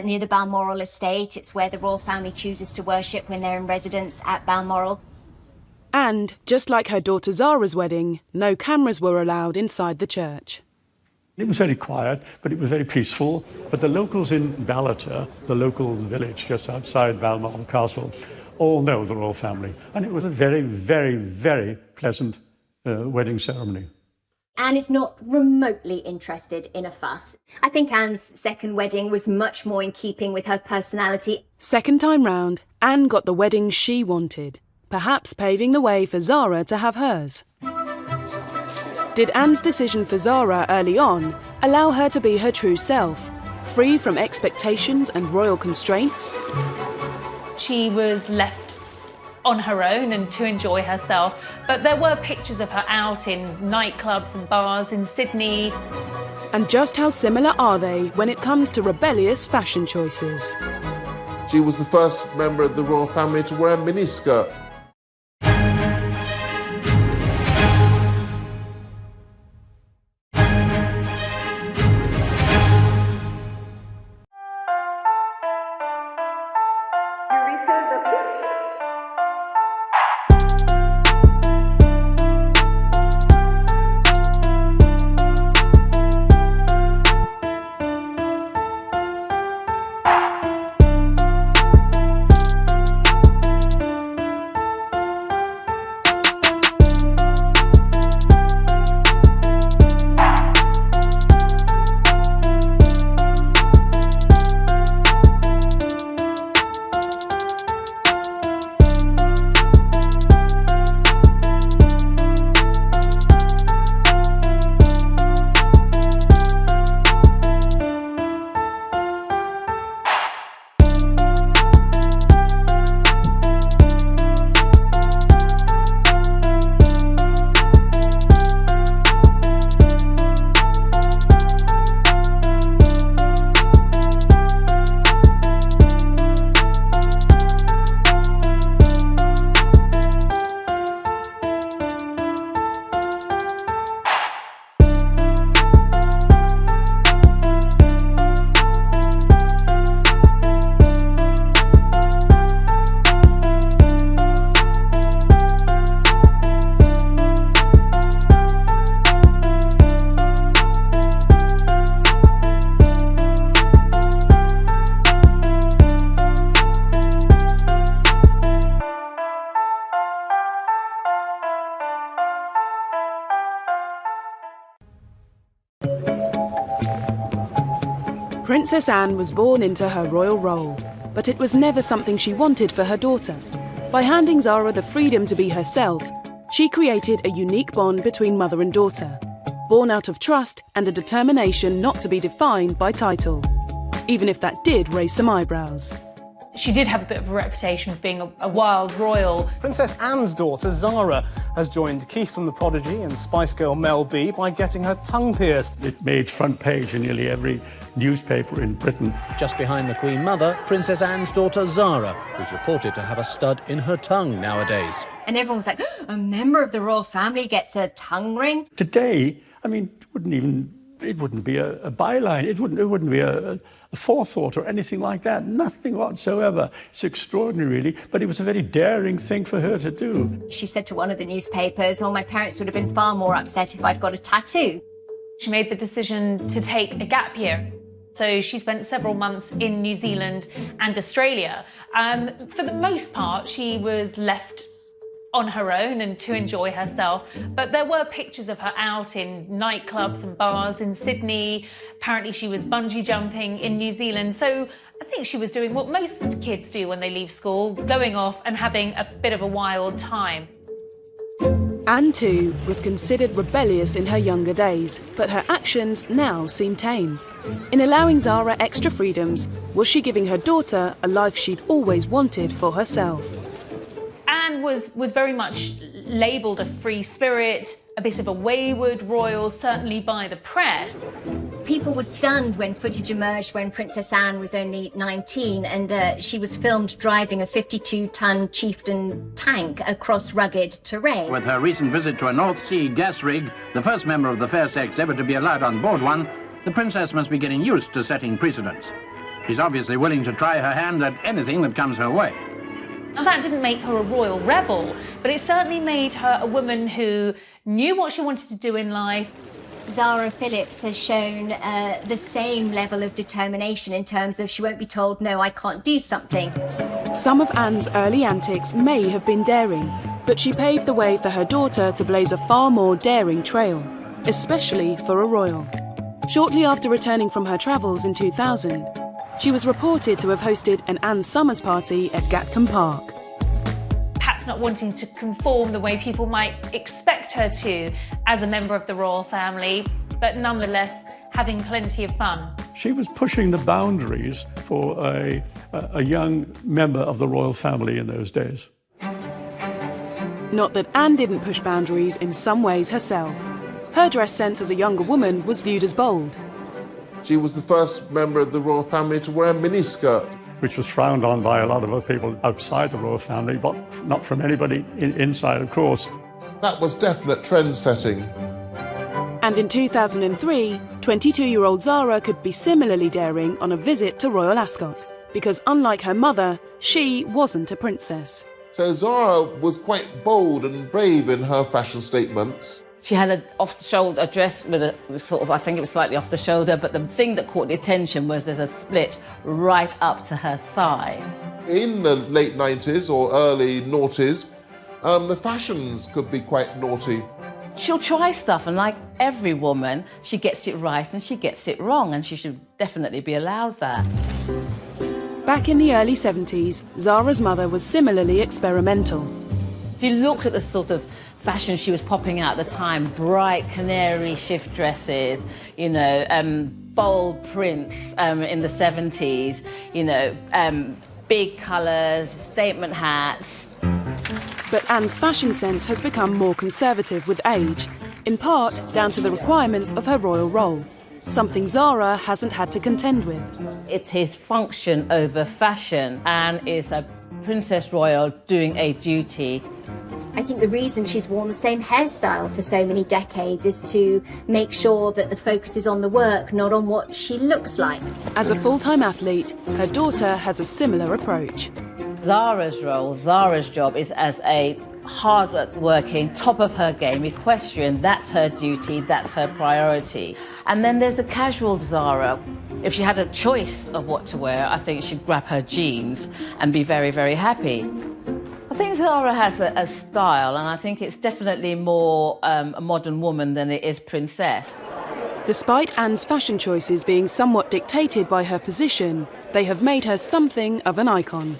near the Balmoral estate. It's where the royal family chooses to worship when they're in residence at Balmoral. And, just like her daughter Zara's wedding, no cameras were allowed inside the church. It was very quiet, but it was very peaceful. But the locals in Ballater, the local village just outside Balmoral Castle, all know the royal family. And it was a very, very, very pleasant wedding ceremony. Anne is not remotely interested in a fuss. I think Anne's second wedding was much more in keeping with her personality. Second time round, Anne got the wedding she wanted, perhaps paving the way for Zara to have hers. Did Anne's decision for Zara early on allow her to be her true self, free from expectations and royal constraints? She was left on her own and to enjoy herself, but there were pictures of her out in nightclubs and bars in Sydney. And just how similar are they when it comes to rebellious fashion choices? She was the first member of the royal family to wear a miniskirt. Princess Anne was born into her royal role, but it was never something she wanted for her daughter. By handing Zara the freedom to be herself, she created a unique bond between mother and daughter, born out of trust and a determination not to be defined by title, even if that did raise some eyebrows. She did have a bit of a reputation for being a wild royal. Princess Anne's daughter, Zara, has joined Keith and the Prodigy and Spice Girl Mel B by getting her tongue pierced. It made front page in nearly every newspaper in Britain. Just behind the Queen Mother, Princess Anne's daughter, Zara, who's reported to have a stud in her tongue nowadays. And everyone was like, a member of the royal family gets a tongue ring? Today, I mean, it wouldn't be a byline. It wouldn't be a forethought or anything like that. Nothing whatsoever. It's extraordinary, really. But it was a very daring thing for her to do. She said to one of the newspapers, my parents would have been far more upset if I'd got a tattoo. She made the decision to take a gap year. So she spent several months in New Zealand and Australia. For the most part, she was left on her own and to enjoy herself. But there were pictures of her out in nightclubs and bars in Sydney. Apparently she was bungee jumping in New Zealand. So I think she was doing what most kids do when they leave school, going off and having a bit of a wild time. Anne, too, was considered rebellious in her younger days, but her actions now seem tame. In allowing Zara extra freedoms, was she giving her daughter a life she'd always wanted for herself? Anne was very much labelled a free spirit, a bit of a wayward royal, certainly by the press. People were stunned when footage emerged when Princess Anne was only 19 and she was filmed driving a 52-ton chieftain tank across rugged terrain. With her recent visit to a North Sea gas rig, the first member of the fair sex ever to be allowed on board one, the princess must be getting used to setting precedents. She's obviously willing to try her hand at anything that comes her way. Now, that didn't make her a royal rebel, but it certainly made her a woman who knew what she wanted to do in life. Zara Phillips has shown the same level of determination in terms of she won't be told, no, I can't do something. Some of Anne's early antics may have been daring, but she paved the way for her daughter to blaze a far more daring trail, especially for a royal. Shortly after returning from her travels in 2000, she was reported to have hosted an Anne Summers party at Gatcombe Park. Perhaps not wanting to conform the way people might expect her to as a member of the royal family, but nonetheless having plenty of fun. She was pushing the boundaries for a young member of the royal family in those days. Not that Anne didn't push boundaries in some ways herself. Her dress sense as a younger woman was viewed as bold. She was the first member of the royal family to wear a miniskirt. Which was frowned on by a lot of other people outside the royal family, but not from anybody inside, of course. That was definite trend setting. And in 2003, 22-year-old Zara could be similarly daring on a visit to Royal Ascot, because unlike her mother, she wasn't a princess. So Zara was quite bold and brave in her fashion statements. She had an off-the-shoulder dress with a sort of, I think it was slightly off the shoulder, but the thing that caught the attention was there's a split right up to her thigh. In the late 90s or early noughties, the fashions could be quite naughty. She'll try stuff, and like every woman, she gets it right and she gets it wrong, and she should definitely be allowed that. Back in the early 70s, Zara's mother was similarly experimental. If you looked at the sort of fashion she was popping out at the time, bright canary shift dresses, you know, bold prints in the 70s, you know, big colours, statement hats. But Anne's fashion sense has become more conservative with age, in part down to the requirements of her royal role, something Zara hasn't had to contend with. It's his function over fashion. Anne is a princess royal doing a duty. I think the reason she's worn the same hairstyle for so many decades is to make sure that the focus is on the work, not on what she looks like. As a full-time athlete, her daughter has a similar approach. Zara's role, Zara's job is as a hard-working, top of her game equestrian. That's her duty, that's her priority. And then there's a casual Zara. If she had a choice of what to wear, I think she'd grab her jeans and be very, very happy. I think Zara has a style, and I think it's definitely more a modern woman than it is princess. Despite Anne's fashion choices being somewhat dictated by her position, they have made her something of an icon.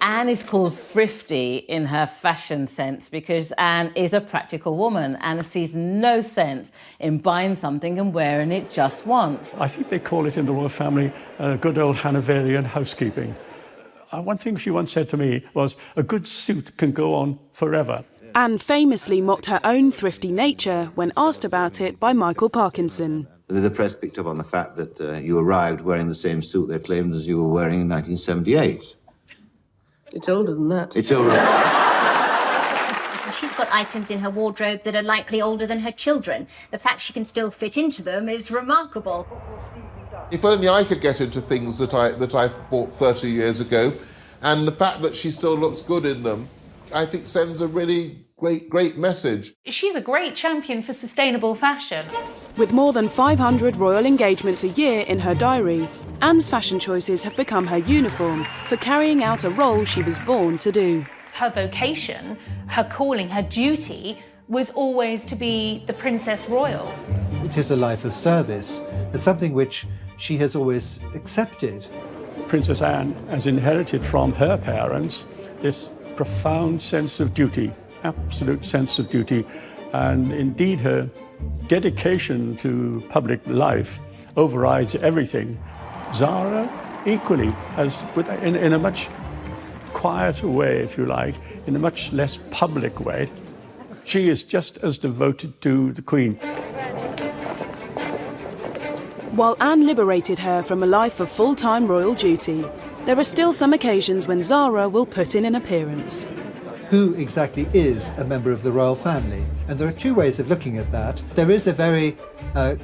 Anne is called thrifty in her fashion sense because Anne is a practical woman and sees no sense in buying something and wearing it just once. I think they call it in the royal family good old Hanoverian housekeeping. One thing she once said to me was, a good suit can go on forever. Anne famously mocked her own thrifty nature when asked about it by Michael Parkinson. The press picked up on the fact that you arrived wearing the same suit they claimed as you were wearing in 1978. It's older than that. It's older. She's got items in her wardrobe that are likely older than her children. The fact she can still fit into them is remarkable. If only I could get into things that I bought 30 years ago, and the fact that she still looks good in them, I think sends a really great message. She's a great champion for sustainable fashion. With more than 500 royal engagements a year in her diary, Anne's fashion choices have become her uniform for carrying out a role she was born to do. Her vocation, her calling, her duty was always to be the Princess Royal. It is a life of service. It's something which she has always accepted. Princess Anne has inherited from her parents this profound sense of duty, absolute sense of duty, and indeed her dedication to public life overrides everything. Zara equally has, in a much quieter way, if you like, in a much less public way, she is just as devoted to the Queen. While Anne liberated her from a life of full-time royal duty, there are still some occasions when Zara will put in an appearance. Who exactly is a member of the royal family? And there are two ways of looking at that. There is a very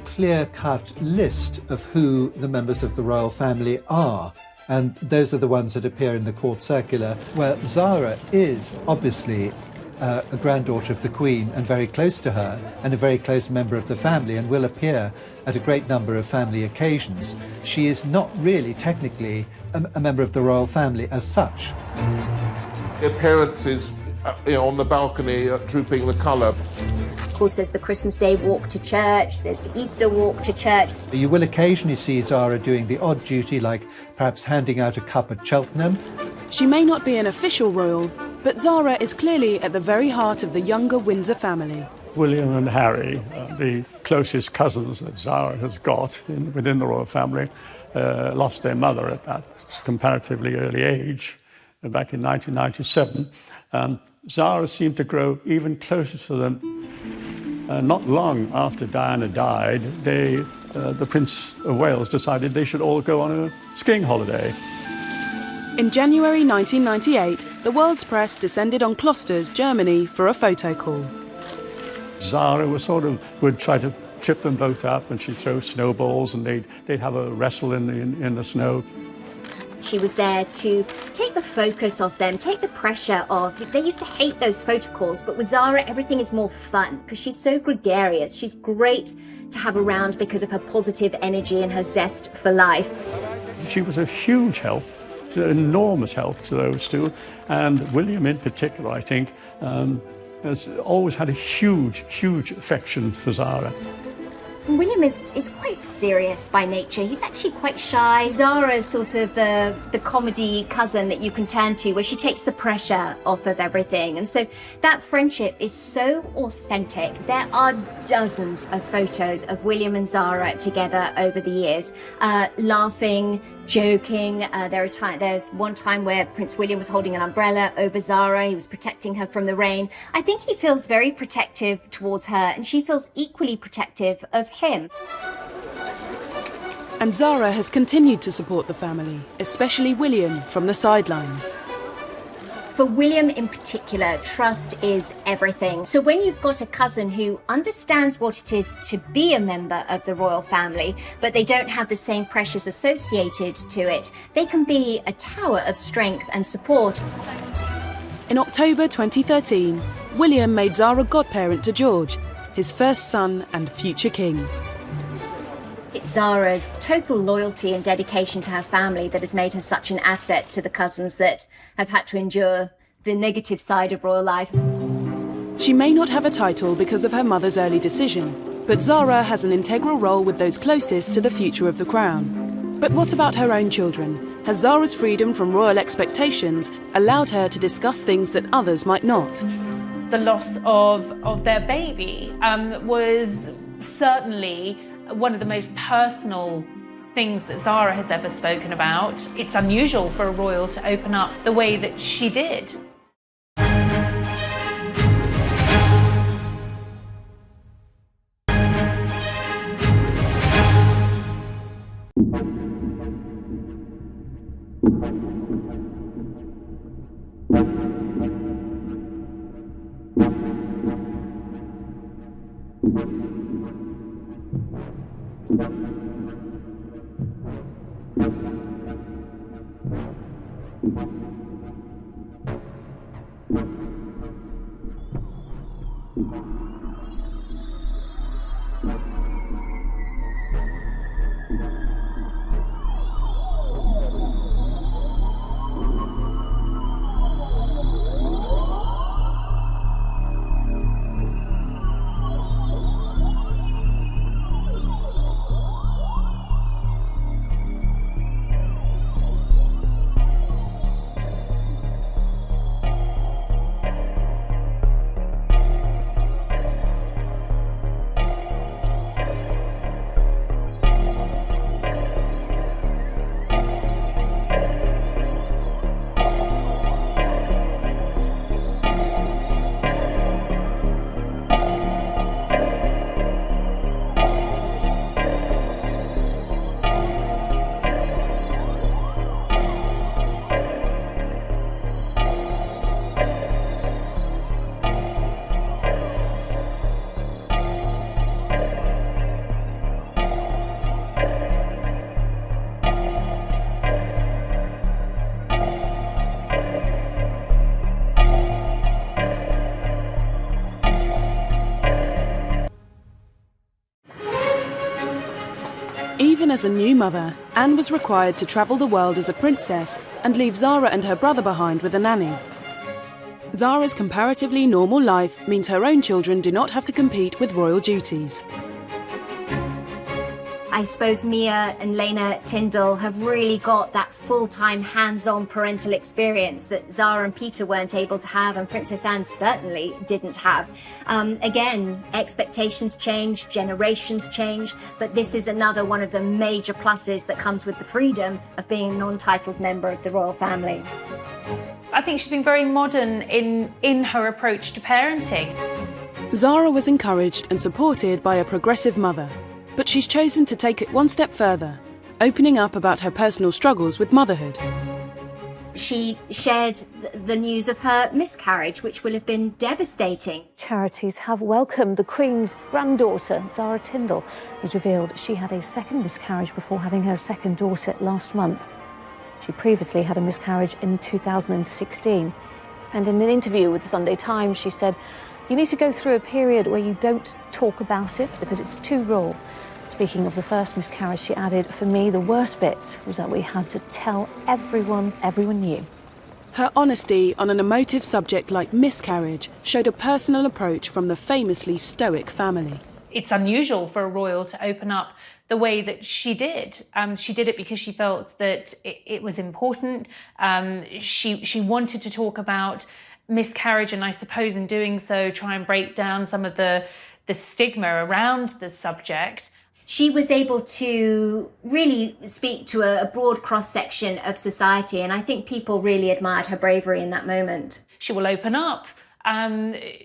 clear-cut list of who the members of the royal family are, and those are the ones that appear in the court circular, where Zara is obviously a granddaughter of the Queen and very close to her, and a very close member of the family, and will appear at a great number of family occasions. She is not really technically a member of the royal family as such. Appearances, on the balcony, trooping the colour. Of course, there's the Christmas Day walk to church, there's the Easter walk to church. You will occasionally see Zara doing the odd duty, like perhaps handing out a cup at Cheltenham. She may not be an official royal, but Zara is clearly at the very heart of the younger Windsor family. William and Harry, the closest cousins that Zara has got within the royal family, lost their mother at that comparatively early age, back in 1997. Zara seemed to grow even closer to them. Not long after Diana died, the Prince of Wales decided they should all go on a skiing holiday. In January 1998, the world's press descended on Klosters, Germany, for a photo call. Zara would try to trip them both up, and she'd throw snowballs, and they'd have a wrestle in the snow. She was there to take the focus off them, take the pressure off. They used to hate those photo calls, but with Zara, everything is more fun because she's so gregarious. She's great to have around because of her positive energy and her zest for life. She was a huge help, an enormous help to those two, and William in particular, I think, has always had a huge, huge affection for Zara. William is quite serious by nature. He's actually quite shy. Zara is sort of the comedy cousin that you can turn to, where she takes the pressure off of everything. And so that friendship is so authentic. There are dozens of photos of William and Zara together over the years, laughing, joking. There's one time where Prince William was holding an umbrella over Zara. He was protecting her from the rain. I think he feels very protective towards her, and she feels equally protective of him. And Zara has continued to support the family, especially William, from the sidelines. For William in particular, trust is everything. So when you've got a cousin who understands what it is to be a member of the royal family, but they don't have the same pressures associated to it, they can be a tower of strength and support. In October 2013, William made Zara godparent to George, his first son and future king. It's Zara's total loyalty and dedication to her family that has made her such an asset to the cousins that have had to endure the negative side of royal life. She may not have a title because of her mother's early decision, But Zara has an integral role with those closest to the future of the crown. But what about her own children? Has Zara's freedom from royal expectations allowed her to discuss things that others might not? The loss of their baby was certainly one of the most personal things that Zara has ever spoken about. It's unusual for a royal to open up the way that she did. Even as a new mother, Anne was required to travel the world as a princess and leave Zara and her brother behind with a nanny. Zara's comparatively normal life means her own children do not have to compete with royal duties. I suppose Mia and Lena Tyndall have really got that full-time hands-on parental experience that Zara and Peter weren't able to have, and Princess Anne certainly didn't have. Again, expectations change, generations change, but this is another one of the major pluses that comes with the freedom of being a non-titled member of the royal family. I think she's been very modern in her approach to parenting. Zara was encouraged and supported by a progressive mother. But she's chosen to take it one step further, opening up about her personal struggles with motherhood. She shared the news of her miscarriage, which will have been devastating. Charities have welcomed the Queen's granddaughter, Zara Tyndall, who's revealed she had a second miscarriage before having her second daughter last month. She previously had a miscarriage in 2016. And in an interview with the Sunday Times, she said, "You need to go through a period where you don't talk about it because it's too raw." Speaking of the first miscarriage, she added, "For me, the worst bit was that we had to tell everyone knew." Her honesty on an emotive subject like miscarriage showed a personal approach from the famously stoic family. It's unusual for a royal to open up the way that she did. She did it because she felt that it was important. She wanted to talk about miscarriage, and I suppose in doing so try and break down some of the stigma around the subject. She was able to really speak to a broad cross-section of society, and I think people really admired her bravery in that moment. She will open up.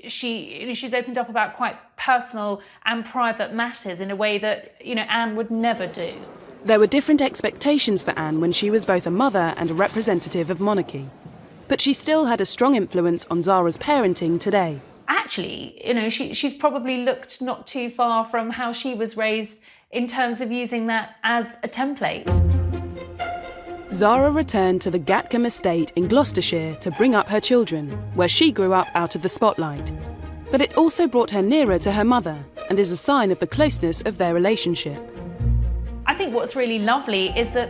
She's opened up about quite personal and private matters in a way that, Anne would never do. There were different expectations for Anne when she was both a mother and a representative of monarchy. But she still had a strong influence on Zara's parenting today. Actually, she's probably looked not too far from how she was raised in terms of using that as a template. Zara returned to the Gatcombe estate in Gloucestershire to bring up her children, where she grew up out of the spotlight. But it also brought her nearer to her mother and is a sign of the closeness of their relationship. I think what's really lovely is that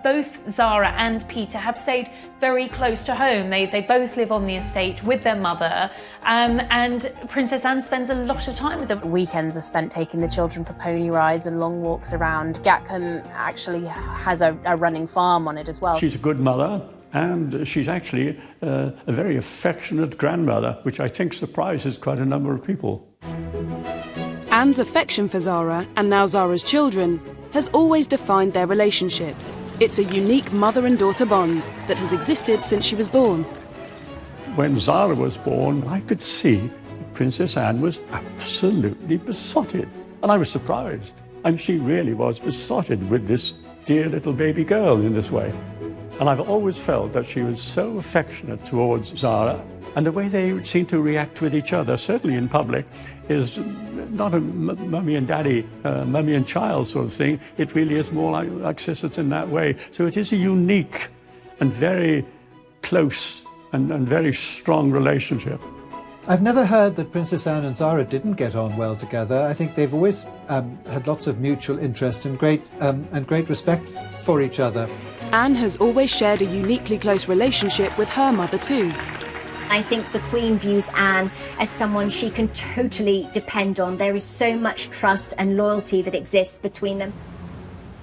both Zara and Peter have stayed very close to home. They both live on the estate with their mother, and Princess Anne spends a lot of time with them. Weekends are spent taking the children for pony rides and long walks around. Gatcombe actually has a running farm on it as well. She's a good mother, and she's actually a very affectionate grandmother, which I think surprises quite a number of people. Anne's affection for Zara, and now Zara's children, has always defined their relationship. It's a unique mother and daughter bond that has existed since she was born. When Zara was born, I could see Princess Anne was absolutely besotted. And I was surprised. And she really was besotted with this dear little baby girl in this way. And I've always felt that she was so affectionate towards Zara, and the way they seem to react with each other, certainly in public, is not a mummy and daddy, mummy and child sort of thing. It really is more like sisters in that way. So it is a unique and very close and very strong relationship. I've never heard that Princess Anne and Zara didn't get on well together. I think they've always had lots of mutual interest and great respect for each other. Anne has always shared a uniquely close relationship with her mother too. I think the Queen views Anne as someone she can totally depend on. There is so much trust and loyalty that exists between them.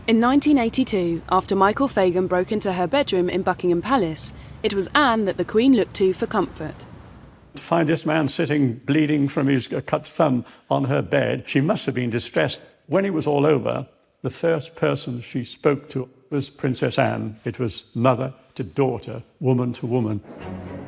In 1982, after Michael Fagan broke into her bedroom in Buckingham Palace, it was Anne that the Queen looked to for comfort. To find this man sitting bleeding from his cut thumb on her bed, she must have been distressed. When it was all over, the first person she spoke to was Princess Anne. It was mother to daughter, woman to woman.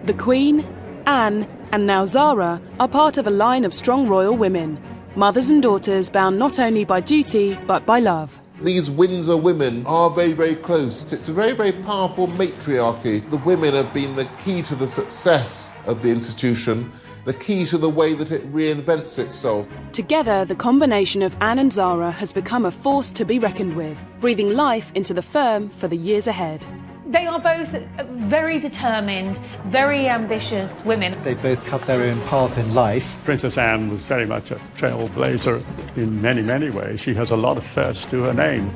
The Queen, Anne, and now Zara are part of a line of strong royal women, mothers and daughters bound not only by duty but by love. These Windsor women are very, very close. It's a very, very powerful matriarchy. The women have been the key to the success of the institution, the key to the way that it reinvents itself. Together, the combination of Anne and Zara has become a force to be reckoned with, breathing life into the firm for the years ahead. They are both very determined, very ambitious women. They both cut their own path in life. Princess Anne was very much a trailblazer in many, many ways. She has a lot of firsts to her name.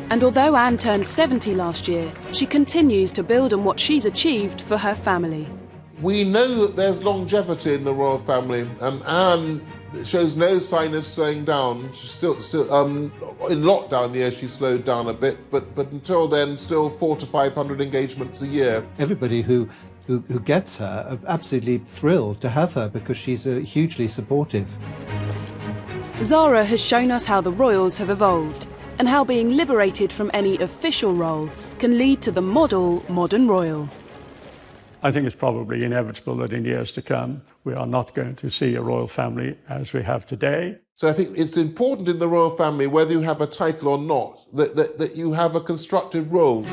And although Anne turned 70 last year, she continues to build on what she's achieved for her family. We know that there's longevity in the royal family, and Anne shows no sign of slowing down. She's still in lockdown years she slowed down a bit, but until then, still 400 to 500 engagements a year. Everybody who gets her are absolutely thrilled to have her because she's hugely supportive. Zara has shown us how the royals have evolved and how being liberated from any official role can lead to the modern royal. I think it's probably inevitable that in years to come, we are not going to see a royal family as we have today. So I think it's important in the royal family, whether you have a title or not, that you have a constructive role.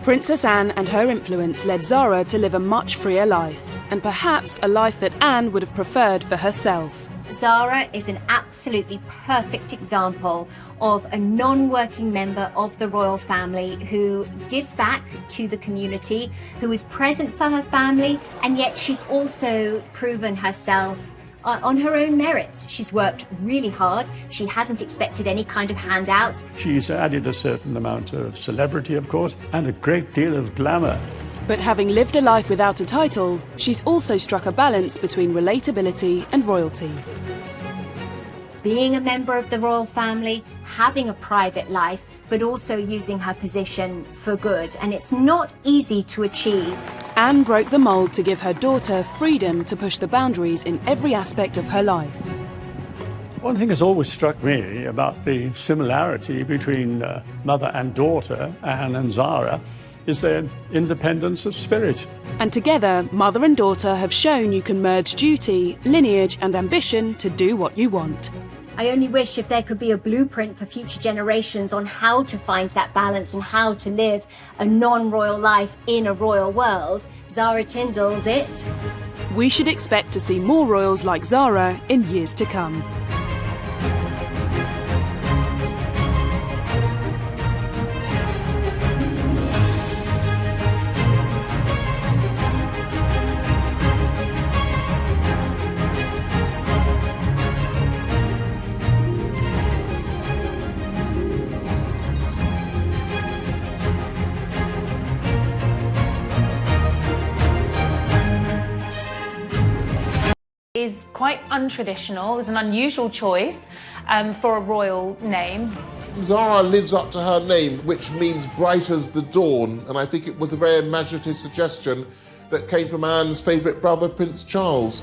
Princess Anne and her influence led Zara to live a much freer life, and perhaps a life that Anne would have preferred for herself. Zara is an absolutely perfect example of a non-working member of the royal family who gives back to the community, who is present for her family, and yet she's also proven herself on her own merits. She's worked really hard. She hasn't expected any kind of handouts. She's added a certain amount of celebrity, of course, and a great deal of glamour. But having lived a life without a title, she's also struck a balance between relatability and royalty. Being a member of the royal family, having a private life, but also using her position for good. And it's not easy to achieve. Anne broke the mould to give her daughter freedom to push the boundaries in every aspect of her life. One thing that's always struck me about the similarity between mother and daughter, Anne and Zara, is their independence of spirit. And together, mother and daughter have shown you can merge duty, lineage and ambition to do what you want. I only wish if there could be a blueprint for future generations on how to find that balance and how to live a non-royal life in a royal world. Zara Tindall's it. We should expect to see more royals like Zara in years to come. is quite untraditional. It's an unusual choice for a royal name. Zara lives up to her name, which means bright as the dawn, and I think it was a very imaginative suggestion that came from Anne's favourite brother, Prince Charles.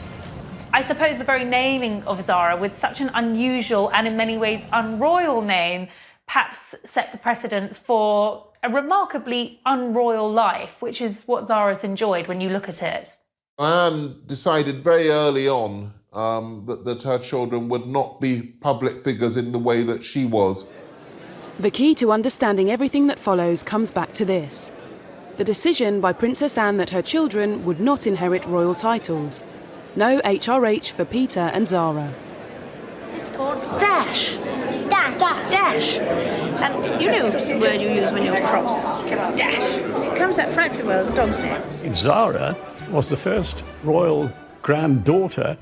I suppose the very naming of Zara, with such an unusual and in many ways unroyal name, perhaps set the precedence for a remarkably unroyal life, which is what Zara's enjoyed when you look at it. Anne decided very early on that her children would not be public figures in the way that she was. The key to understanding everything that follows comes back to this: the decision by Princess Anne that her children would not inherit royal titles. No HRH for Peter and Zara. It's called dash. Dash. And you know the word you use when you're cross. Dash. It comes out frightfully well as a dog's name. Zara was the first royal granddaughter